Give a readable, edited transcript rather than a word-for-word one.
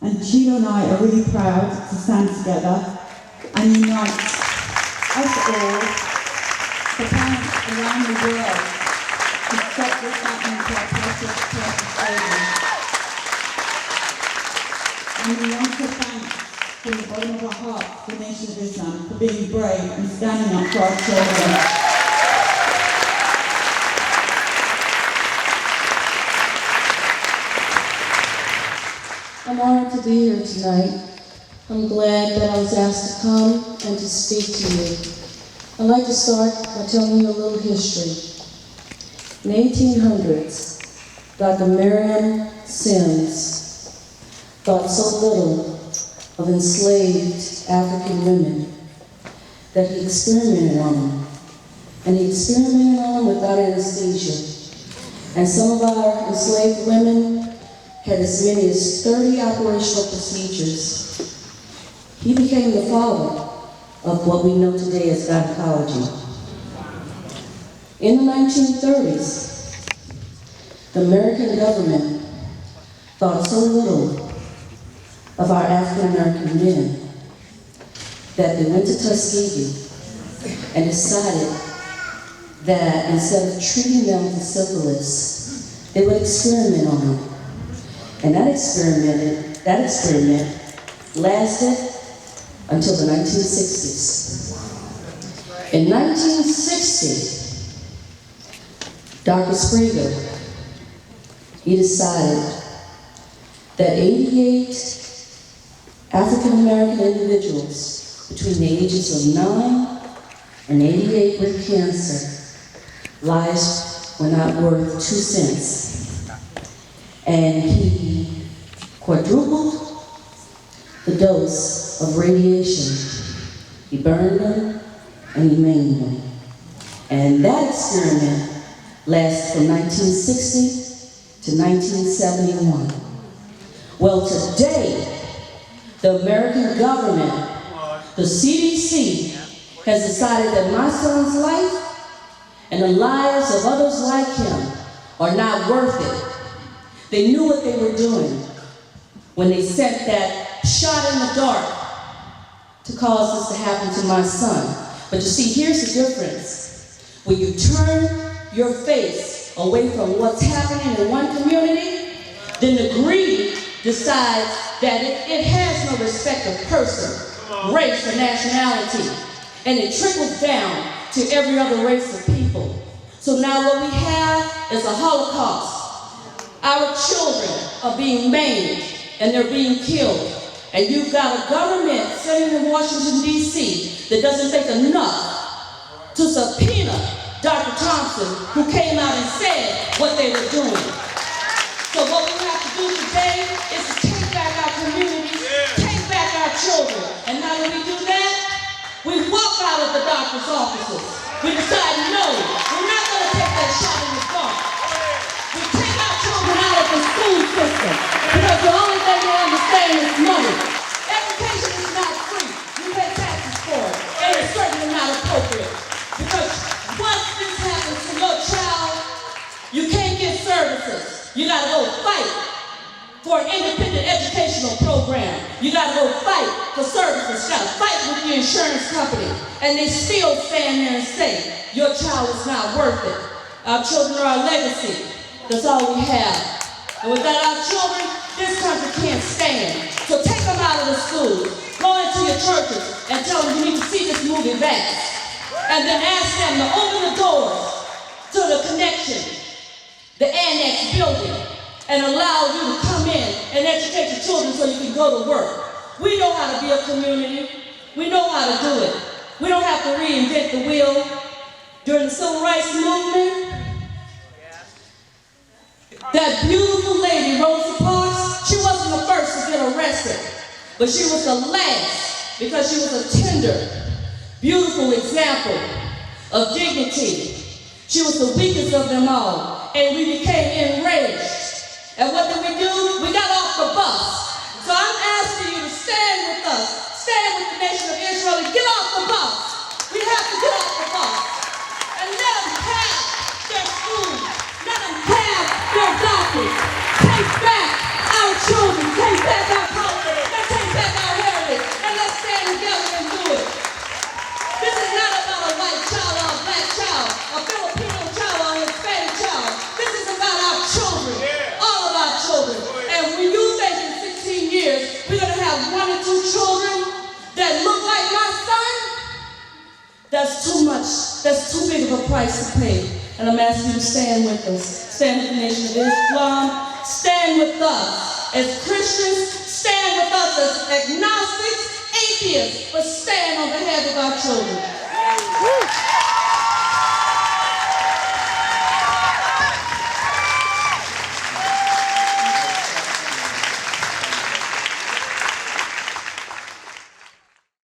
And Sheila and I are really proud to stand together and unite us all for parents around the world to stop this happening to our precious babies. And we want to thank from the bottom of our hearts the Nation of Islam for being brave and standing up for our children. I'm honored to be here tonight. I'm glad that I was asked to come and to speak to you. I'd like to start by telling you a little history. In the 1800s, Dr. Miriam Sims thought so little of enslaved African women that he experimented on them. And he experimented on them without anesthesia. And some of our enslaved women had as many as 30 operational procedures. He became the father of what we know today as gynecology. In the 1930s, the American government thought so little of our African American men that they went to Tuskegee and decided that instead of treating them for syphilis, they would experiment on them. And that experiment lasted until the 1960s. In 1960, Dr. Springer, he decided that 88 African American individuals between the ages of 9 and 88 with cancer, lives were not worth 2 cents. And he quadrupled the dose of radiation. He burned them and he maimed them. And that experiment lasted from 1960 to 1971. Well, today, the American government, the CDC, has decided that my son's life and the lives of others like him are not worth it. They knew what they were doing when they sent that shot in the dark to cause this to happen to my son. But you see, here's the difference. When you turn your face away from what's happening in one community, then the greed decides that it has no respect of person, race, or nationality. And it trickles down to every other race of people. So now what we have is a Holocaust. Our children are being maimed and they're being killed. And you've got a government sitting in Washington, D.C. that doesn't think enough to subpoena Dr. Thompson, who came out and said what they were doing. So what we have to do today is to take back our communities, take back our children. And how do we do that? We walk out of the doctor's offices. We decide, no, we're not going to take that shot in the dark. We take our children out of the school system because the only thing they understand is money. Education is not free. You pay taxes for it, and it's certainly not appropriate. Because once this happens to your child, you can't get services. You got to go fight for an independent educational program. You got to go fight for services. You got to fight with the insurance company. And they still stand there and say, your child is not worth it. Our children are our legacy. That's all we have. And without our children, this country can't stand. So take them out of the schools. Go into your churches and tell them you need to see this movie Vaxxed. And then ask them to open the doors to the connection, the annex building, and allow you to come in and educate your children so you can go to work. We know how to be a community. We know how to do it. We don't have to reinvent the wheel. During the Civil Rights Movement, that beautiful lady, Rosa Parks, she wasn't the first to get arrested, but she was the last because she was a tender, beautiful example of dignity. She was the weakest of them all, and we became enraged. And what did we do? We got off the bus. So I'm asking you to stand with us, stand with the nation of Israel, and get off the bus. We have to get off the bus and let them have their food, let them have their doctors. Take back our children, take back our culture. That's too much. That's too big of a price to pay. And I'm asking you to stand with us. Stand with the Nation of Islam. Stand with us as Christians. Stand with us as agnostics, atheists, but stand on behalf of our children.